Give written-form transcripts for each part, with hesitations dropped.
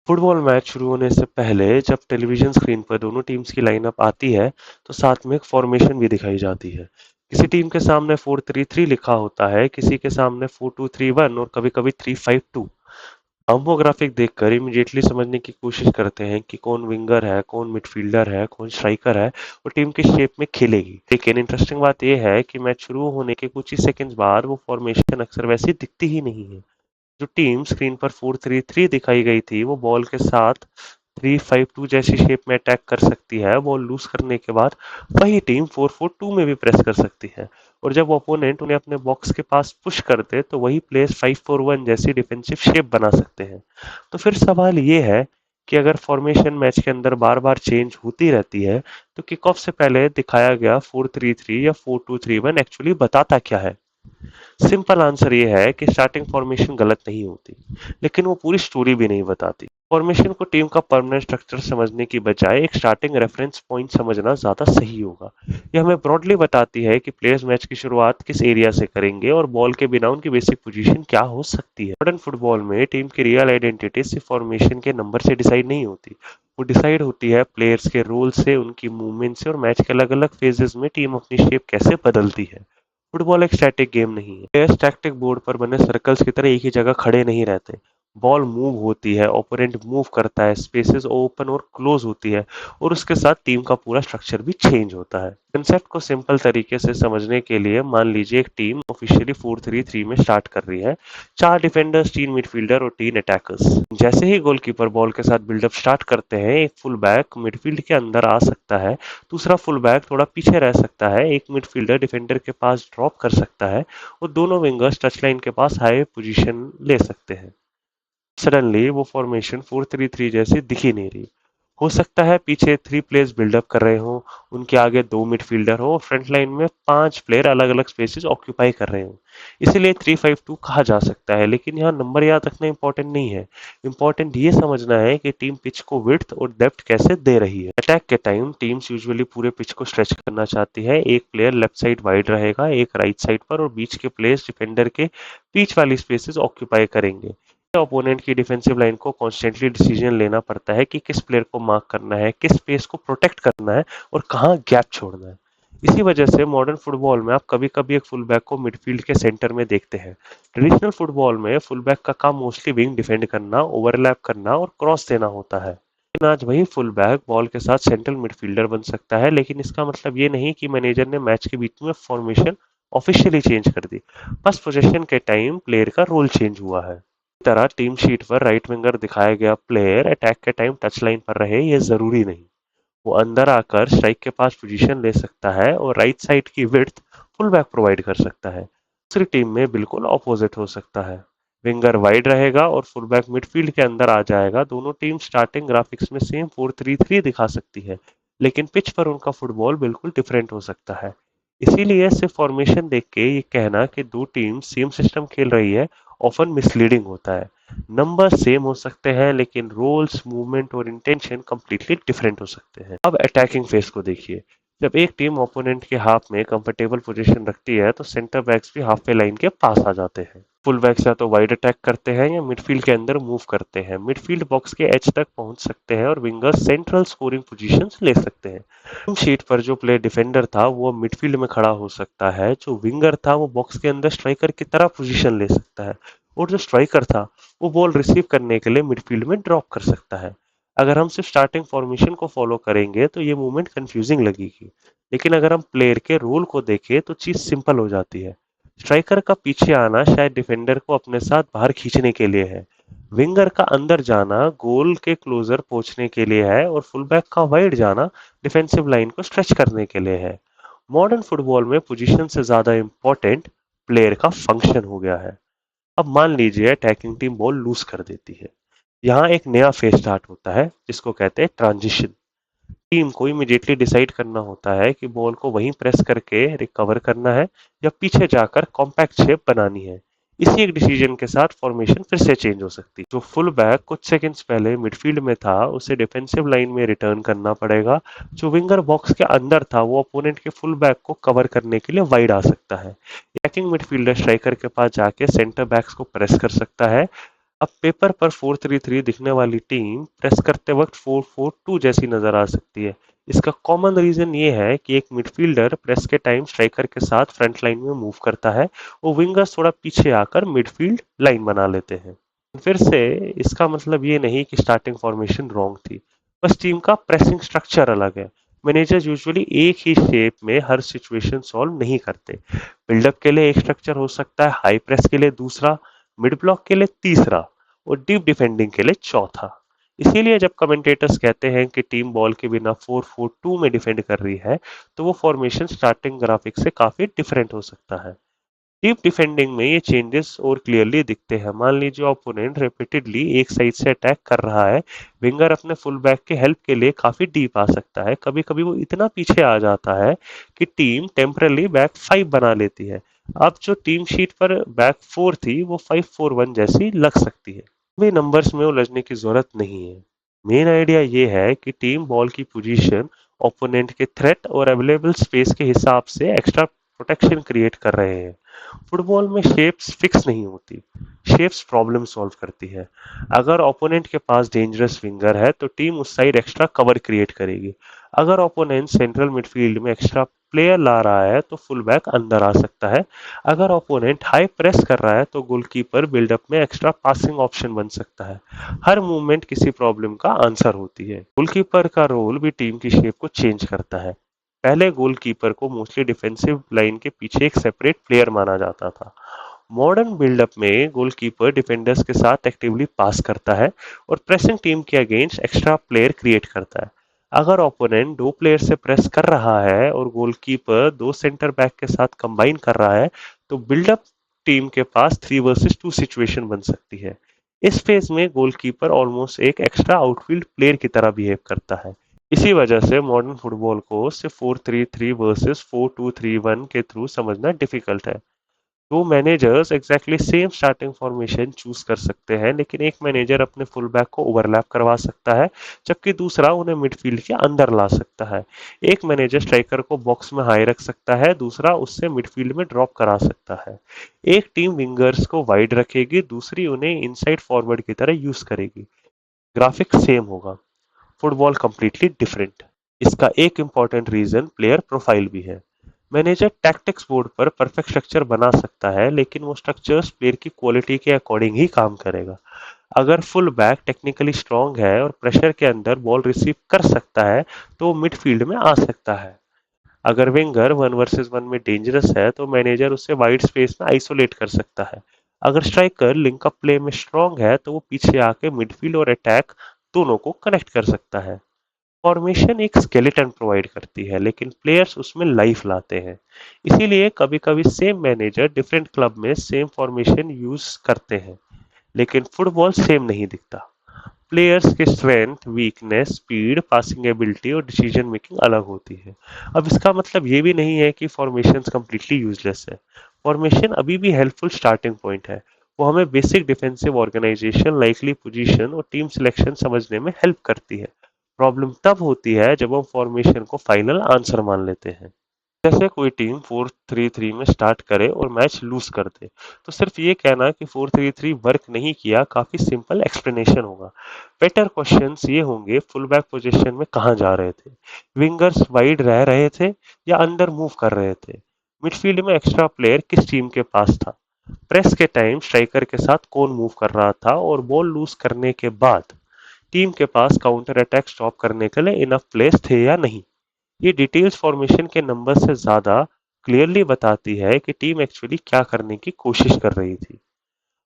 Football match शुरू होने से पहले जब टेलीविजन स्क्रीन पर दोनों टीम्स की लाइनअप आती है, तो साथ में एक फॉर्मेशन भी दिखाई जाती है। किसी टीम के सामने 4-3-3 लिखा होता है, किसी के सामने 4-2-3-1 और कभी-कभी 3-5-2। हम वो ग्राफिक देखकर इमीडिएटली समझने की कोशिश करते हैं कि कौन विंगर है, कौन मिडफील्डर है, कौन स्ट्राइकर है और टीम किस शेप में खेलेगी। लेकिन इंटरेस्टिंग बात यह है कि मैच शुरू होने के कुछ ही सेकंड्स बाद वो फॉर्मेशन अक्सर वैसी दिखती ही नहीं है। जो टीम स्क्रीन पर 4-3-3 दिखाई गई थी, वो बॉल के साथ 3-5-2 जैसी शेप में अटैक कर सकती है। बॉल लूज करने के बाद वही टीम 4-4-2 में भी प्रेस कर सकती है और जब ओपोनेंट उन्हें अपने बॉक्स के पास पुश करते तो वही प्लेयर्स 5-4-1 जैसी डिफेंसिव शेप बना सकते हैं। तो फिर सवाल ये है कि अगर फॉर्मेशन मैच के अंदर बार-बार चेंज होती रहती है, तो किक ऑफ से पहले दिखाया गया 4-3-3 या 4-2-3-1 एक्चुअली बताता क्या है? सिंपल आंसर ये है कि स्टार्टिंग फॉर्मेशन गलत नहीं होती, लेकिन वो पूरी स्टोरी भी नहीं बताती। फॉर्मेशन को टीम का परमानेंट स्ट्रक्चर समझने की बजाय एक स्टार्टिंग रेफरेंस पॉइंट समझना ज्यादा सही होगा। ये हमें ब्रॉडली बताती है कि प्लेयर्स मैच की शुरुआत किस एरिया से करेंगे और बॉल के बिना उनकी बेसिक पोजीशन क्या हो सकती है। मॉडर्न फुटबॉल में टीम की रियल आइडेंटिटी सिर्फ फॉर्मेशन के नंबर से डिसाइड नहीं होती, वो डिसाइड होती है प्लेयर्स के रोल से, उनकी मूवमेंट से और मैच के अलग अलग फेजेस में टीम अपनी शेप कैसे बदलती है। फुटबॉल एक स्टैटिक गेम नहीं है। प्लेयर्स टैक्टिक बोर्ड पर बने सर्कल्स की तरह एक ही जगह खड़े नहीं रहते। बॉल मूव होती है, ओपोनेंट मूव करता है, स्पेसेस ओपन और क्लोज होती है और उसके साथ टीम का पूरा स्ट्रक्चर भी चेंज होता है। कंसेप्ट को सिंपल तरीके से समझने के लिए मान लीजिए एक टीम ऑफिशियली 4-3-3 में स्टार्ट कर रही है। 4 डिफेंडर्स, 3 मिडफील्डर और 3 अटैकर्स। जैसे ही गोलकीपर बॉल के साथ बिल्डअप स्टार्ट करते हैं, एक फुल बैक मिडफील्ड के अंदर आ सकता है, दूसरा फुल बैक थोड़ा पीछे रह सकता है, एक मिडफील्डर डिफेंडर के पास ड्रॉप कर सकता है और दोनों विंगर्स टच लाइन के पास हाई पोजीशन ले सकते हैं। सडनली वो फॉर्मेशन 4-3-3 जैसी दिख ही नहीं रही। हो सकता है पीछे 3 प्लेयर्स बिल्डअप कर रहे हों, उनके आगे 2 मिडफील्डर हो और फ्रंट लाइन में 5 प्लेयर अलग-अलग स्पेसेस ऑक्यूपाई कर रहे हों। इसीलिए 3-5-2 कहा जा सकता है, लेकिन यहाँ नंबर याद रखना इंपॉर्टेंट नहीं है। इंपॉर्टेंट ये समझना है कि टीम पिच को विड्थ और डेप्थ कैसे दे रही है। अटैक के टाइम टीम्स यूजुअली पूरे पिच को स्ट्रेच करना चाहती है। एक प्लेयर लेफ्ट साइड वाइड रहेगा, एक राइट साइड पर और बीच के प्लेयर्स डिफेंडर के बीच वाली स्पेसेस ऑक्यूपाई करेंगे। ओपोनेंट की डिफेंसिव लाइन को कॉन्स्टेंटली डिसीजन लेना पड़ता है कि किस प्लेयर को मार्क करना है, किस स्पेस को प्रोटेक्ट करना है और कहाँ गैप छोड़ना है। इसी वजह से मॉडर्न फुटबॉल में आप कभी-कभी एक फुल बैक को मिडफील्ड के सेंटर में देखते हैं। ट्रेडिशनल फुटबॉल में फुल बैक का काम मोस्टली विंग डिफेंड करना, ओवरलैप करना और क्रॉस देना होता है। लेकिन आज वही फुल बैक बॉल के साथ सेंट्रल मिडफील्डर बन सकता है, लेकिन इसका मतलब ये नहीं कि मैनेजर ने मैच के बीच में फॉर्मेशन ऑफिशियली चेंज कर दी। बस पोजीशन के टाइम प्लेयर का रोल चेंज हुआ है। तरह टीम शीट पर राइट विंगर दिखाया गया प्लेयर अटैक के टाइम टच लाइन पर रहे ये जरूरी नहीं। वो अंदर आकर स्ट्राइक के पास पोजीशन ले सकता है और राइट साइड की विड्थ फुल बैक प्रोवाइड कर सकता है। दूसरी टीम में बिल्कुल ऑपोजिट हो सकता है। विंगर वाइड रहेगा और फुल बैक मिडफील्ड के अंदर आ जाएगा। दोनों टीम स्टार्टिंग ग्राफिक्स में सेम 4-3-3 दिखा सकती है, लेकिन पिच पर उनका फुटबॉल बिल्कुल डिफरेंट हो सकता है। इसीलिए सिर्फ फॉर्मेशन देख के ये कहना कि दो टीम सेम सिस्टम खेल रही है ऑफन मिसलीडिंग होता है। नंबर सेम हो सकते हैं, लेकिन रोल्स, मूवमेंट और इंटेंशन कंप्लीटली डिफरेंट हो सकते हैं। अब अटैकिंग फेज को देखिए। जब एक टीम ओपोनेंट के हाफ में कंफर्टेबल पोजीशन रखती है, तो सेंटर बैक्स भी हाफ वे लाइन के पास आ जाते हैं। फुल बैक्स या तो वाइड अटैक करते हैं या मिडफील्ड के अंदर मूव करते हैं। मिडफील्ड बॉक्स के एज तक पहुंच सकते हैं और विंगर्स सेंट्रल स्कोरिंग पोजीशंस ले सकते हैं। टीम शीट पर जो प्लेयर डिफेंडर था वो मिडफील्ड में खड़ा हो सकता है, जो विंगर था वो बॉक्स के अंदर स्ट्राइकर की तरह पोजीशन ले सकता है और जो स्ट्राइकर था वो बॉल रिसीव करने के लिए मिडफील्ड में ड्रॉप कर सकता है। अगर हम सिर्फ स्टार्टिंग फॉर्मेशन को फॉलो करेंगे तो ये मूवमेंट कंफ्यूजिंग लगेगी, लेकिन अगर हम प्लेयर के रोल को देखें तो चीज सिंपल हो जाती है। स्ट्राइकर का पीछे आना शायद डिफेंडर को अपने साथ बाहर खींचने के लिए है। विंगर का अंदर जाना गोल के क्लोजर पहुंचने के लिए है और फुलबैक का वाइड जाना डिफेंसिव लाइन को स्ट्रेच करने के लिए है। मॉडर्न फुटबॉल में पोजीशन से ज्यादा इंपॉर्टेंट प्लेयर का फंक्शन हो गया है। अब मान लीजिए अटैकिंग टीम बॉल लूज कर देती है। यहाँ एक नया फेज स्टार्ट होता है जिसको कहते हैं ट्रांजिशन। टीम को इमीडिएटली डिसाइड करना होता है कि बॉल को वहीं प्रेस करके रिकवर करना है या पीछे जाकर कॉम्पैक्ट शेप बनानी है। इसी एक डिसीजन के साथ फॉर्मेशन फिर से चेंज हो सकती है। जो फुल बैक कुछ सेकंड्स पहले मिडफील्ड में था उसे डिफेंसिव लाइन में रिटर्न करना पड़ेगा। जो विंगर बॉक्स के अंदर था वो अपोनेंट के फुल बैक को कवर करने के लिए वाइड आ सकता है। अटैकिंग मिडफील्डर स्ट्राइकर के पास जाके सेंटर बैक्स को प्रेस कर सकता है। अब पेपर पर 4-3-3 दिखने वाली टीम प्रेस करते वक्त 4-4-2 जैसी नजर आ सकती है। इसका कॉमन रीजन ये है कि एक मिडफील्डर प्रेस के टाइम स्ट्राइकर के साथ फ्रंट लाइन में मूव करता है और विंगर्स थोड़ा पीछे आकर मिडफील्ड लाइन बना लेते हैं। फिर से इसका मतलब ये नहीं कि स्टार्टिंग फॉर्मेशन रॉन्ग थी, बस टीम का प्रेसिंग स्ट्रक्चर अलग है। मैनेजर यूजुअली एक ही शेप में हर सिचुएशन सॉल्व नहीं करते। बिल्डअप के लिए एक स्ट्रक्चर हो सकता है, हाई प्रेस के लिए दूसरा, मिड ब्लॉक के लिए तीसरा और डीप डिफेंडिंग के लिए चौथा। इसीलिए जब कमेंटेटर्स कहते हैं कि टीम बॉल के बिना 4-4-2 में डिफेंड कर रही है, तो वो फॉर्मेशन स्टार्टिंग ग्राफिक से काफी डिफरेंट हो सकता है। डीप डिफेंडिंग में ये चेंजेस और क्लियरली दिखते हैं। मान लीजिए ओपोनेंट रिपीटेडली एक साइड से अटैक कर रहा है, विंगर अपने फुल बैक के हेल्प के लिए काफी डीप आ सकता है। कभी कभी वो इतना पीछे आ जाता है कि टीम टेम्परली बैक 5 बना लेती है। अब जो टीम शीट पर बैक 4 थी वो 5-4-1 जैसी लग सकती है। भी नंबर्स में उलझने की जरूरत नहीं है। मेन आइडिया ये है कि टीम बॉल की पोजीशन ओपोनेंट के थ्रेट और अवेलेबल स्पेस के हिसाब से एक्स्ट्रा प्रोटेक्शन क्रिएट कर रहे हैं। फुटबॉल में शेप्स फिक्स नहीं होती, शेप्स प्रॉब्लम सॉल्व करती है। अगर ओपोनेंट के पास डेंजरस विंगर है तो टीम उस साइड एक्स्ट्रा कवर क्रिएट करेगी। अगर ओपोनेंट सेंट्रल मिडफील्ड में एक्स्ट्रा प्लेयर ला रहा है तो फुल बैक अंदर आ सकता है। अगर ओपोनेंट हाई प्रेस कर रहा है तो गोलकीपर बिल्डअप में एक्स्ट्रा पासिंग ऑप्शन बन सकता है। हर मूवमेंट किसी प्रॉब्लम का आंसर होती है। गोलकीपर का रोल भी टीम की शेप को चेंज करता है। पहले गोलकीपर को मोस्टली डिफेंसिव लाइन के पीछे एक सेपरेट प्लेयर माना जाता था। मॉडर्न बिल्डअप में गोलकीपर डिफेंडर्स के साथ एक्टिवली पास करता है और प्रेसिंग टीम के अगेंस्ट एक्स्ट्रा प्लेयर क्रिएट करता है। अगर ओपोनेंट दो प्लेयर से प्रेस कर रहा है और गोलकीपर दो सेंटर बैक के साथ कंबाइन कर रहा है, तो बिल्डअप टीम के पास 3 वर्सेस 2 सिचुएशन बन सकती है। इस फेज में गोलकीपर ऑलमोस्ट एक एक्स्ट्रा आउटफील्ड प्लेयर की तरह बिहेव करता है। इसी वजह से मॉडर्न फुटबॉल को सिर्फ 4-3-3 वर्सेस 4-2-3-1 के थ्रू समझना डिफिकल्ट है। दो managers exactly same starting formation choose कर सकते हैं, लेकिन एक मैनेजर अपने फुल बैक को ओवरलैप करवा सकता है, जबकि दूसरा उन्हें मिडफील्ड के अंदर ला सकता है। एक मैनेजर स्ट्राइकर को बॉक्स में हाई रख सकता है, दूसरा उससे मिडफील्ड में ड्रॉप करा सकता है। एक टीम विंगर्स को वाइड रखेगी, दूसरी उन्हें इनसाइड फॉरवर्ड की तरह यूज करेगी। ग्राफिक सेम होगा, फुटबॉल कंप्लीटली डिफरेंट। इसका एक इंपॉर्टेंट रीजन प्लेयर प्रोफाइल भी है। मैनेजर टैक्टिक्स बोर्ड पर परफेक्ट स्ट्रक्चर बना सकता है, लेकिन वो स्ट्रक्चर्स प्लेयर की क्वालिटी के अकॉर्डिंग ही काम करेगा। अगर फुल बैक टेक्निकली स्ट्रांग है और प्रेशर के अंदर बॉल रिसीव कर सकता है, तो वो मिडफील्ड में आ सकता है। अगर विंगर 1 वर्सेस 1 में डेंजरस है, तो मैनेजर उसे वाइड स्पेस में आइसोलेट कर सकता है। अगर स्ट्राइकर लिंक अप प्ले में स्ट्रांग है, तो वो पीछे आके मिडफील्ड और अटैक दोनों को कनेक्ट कर सकता है। फॉर्मेशन एक स्केलेटन प्रोवाइड करती है, लेकिन प्लेयर्स उसमें लाइफ लाते हैं। इसीलिए कभी-कभी सेम मैनेजर डिफरेंट क्लब में सेम फॉर्मेशन यूज करते हैं, लेकिन फुटबॉल सेम नहीं दिखता। प्लेयर्स की strength, weakness, speed, passing ability और डिसीजन मेकिंग अलग होती है। अब इसका मतलब ये भी नहीं है कि फॉर्मेशंस कंप्लीटली यूजलेस है। फॉर्मेशन अभी भी हेल्पफुल स्टार्टिंग पॉइंट है। वो हमें basic defensive organisation, likely position और टीम सिलेक्शन समझने में हेल्प करती है। प्रॉब्लम तब होती है जब हम फॉर्मेशन को फाइनल आंसर मान लेते हैं। जैसे कोई टीम 4-3-3 में स्टार्ट करे और मैच लूज कर दे, तो सिर्फ ये कहना कि 4-3-3 वर्क नहीं किया काफी सिंपल एक्सप्लेनेशन होगा। बेटर क्वेश्चंस ये होंगे, फुल बैक पोजीशन में कहाँ जा रहे थे, विंगर्स वाइड रह रहे थे या अंदर मूव कर रहे थे, मिडफील्ड में एक्स्ट्रा प्लेयर किस टीम के पास था, प्रेस के टाइम स्ट्राइकर के साथ कौन मूव कर रहा था और बॉल लूज करने के बाद टीम के पास काउंटर अटैक स्टॉप करने के लिए इनफ प्लेस थे या नहीं। ये डिटेल्स फॉर्मेशन के नंबर से ज्यादा क्लियरली बताती है कि टीम एक्चुअली क्या करने की कोशिश कर रही थी।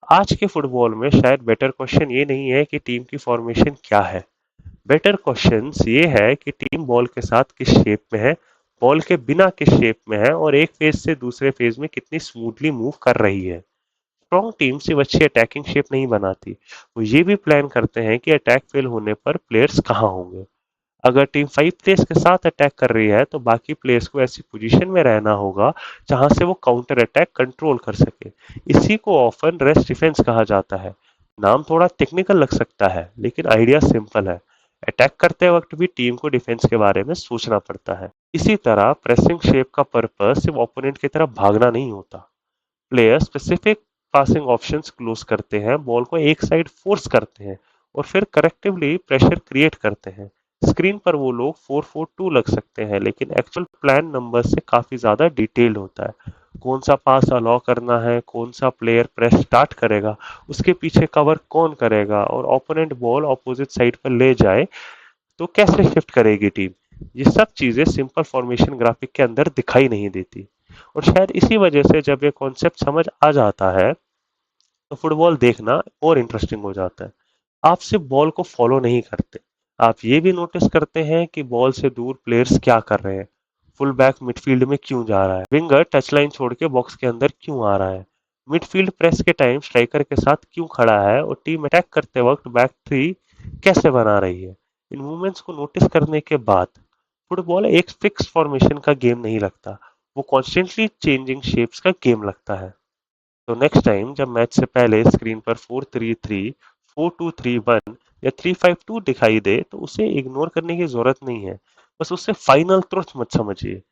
आज के फुटबॉल में शायद बेटर क्वेश्चन ये नहीं है कि टीम की फॉर्मेशन क्या है। बेटर क्वेश्चन ये है कि टीम बॉल के साथ किस शेप में है, बॉल के बिना किस शेप में है और एक फेज से दूसरे फेज में कितनी स्मूथली मूव कर रही है। स्ट्रॉन्ग टीम सिर्फ अच्छी अटैकिंग शेप नहीं बनाती, वो ये भी प्लान करते हैं कि अटैक फेल होने पर प्लेयर्स कहाँ होंगे। अगर टीम 5 प्लेयर्स के साथ अटैक कर रही है, तो बाकी प्लेयर्स को ऐसी पोजीशन में रहना होगा जहां से वो काउंटर अटैक कंट्रोल कर सके। इसी को ऑफन रेस्ट डिफेंस कहा जाता है। नाम थोड़ा टेक्निकल लग सकता है, लेकिन आइडिया सिंपल है। अटैक करते वक्त भी टीम को डिफेंस के बारे में सोचना पड़ता है। इसी तरह प्रेसिंग शेप का पर्पस सिर्फ ओपोनेंट की तरफ भागना नहीं होता। Player specific passing options close करते हैं, बॉल को एक साइड फोर्स करते हैं और फिर करेक्टिवली प्रेशर क्रिएट करते हैं। स्क्रीन पर वो लोग 4-4-2 लग सकते हैं, लेकिन एक्चुअल प्लान नंबर से काफी ज्यादा डिटेल्ड होता है। कौन सा पास अलाउ करना है, कौन सा प्लेयर प्रेस स्टार्ट करेगा, उसके पीछे कवर कौन करेगा और ओपोनेंट बॉल ऑपोजिट साइड पर ले जाए तो कैसे शिफ्ट करेगी टीम। ये सब चीजें सिंपल फॉर्मेशन ग्राफिक के अंदर दिखाई नहीं देती, और शायद इसी वजह से जब ये कॉन्सेप्ट समझ आ जाता है तो फुटबॉल देखना और इंटरेस्टिंग हो जाता है। आप सिर्फ बॉल को फॉलो नहीं करते, आप ये भी नोटिस करते हैं कि बॉल से दूर प्लेयर्स क्या कर रहे हैं। फुल बैक मिडफील्ड में क्यों जा रहा है, विंगर टच लाइन छोड़ के बॉक्स के अंदर क्यों आ रहा है, मिडफील्ड प्रेस के टाइम स्ट्राइकर के साथ क्यों खड़ा है और टीम अटैक करते वक्त बैक थ्री कैसे बना रही है। इन मूवमेंट्स को नोटिस करने के बाद फुटबॉल एक फिक्स फॉर्मेशन का गेम नहीं लगता, वो कॉन्स्टेंटली चेंजिंग शेप्स का गेम लगता है। तो नेक्स्ट टाइम जब मैच से पहले स्क्रीन पर 4-3-3, 4-2-3-1 या 3-5-2 दिखाई दे तो उसे इग्नोर करने की जरूरत नहीं है। बस उससे फाइनल ट्रुथ मत समझिए,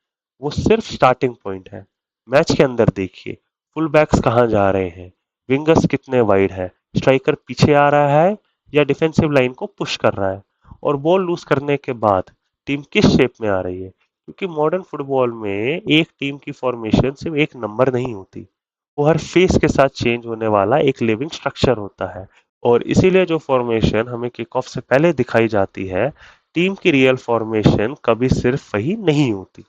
वो सिर्फ स्टार्टिंग पॉइंट है। मैच के अंदर देखिए, फुल बैक्स कहाँ जा रहे हैं, विंगर्स कितने वाइड है, स्ट्राइकर पीछे आ रहा है या डिफेंसिव लाइन को पुश कर रहा है, और बॉल लूज करने के बाद टीम किस शेप में आ रही है। क्योंकि मॉडर्न फुटबॉल में एक टीम की फॉर्मेशन सिर्फ एक नंबर नहीं होती, वो हर फेस के साथ चेंज होने वाला एक लिविंग स्ट्रक्चर होता है। और इसीलिए जो फॉर्मेशन हमें किक ऑफ से पहले दिखाई जाती है, टीम की रियल फॉर्मेशन कभी सिर्फ वही नहीं होती।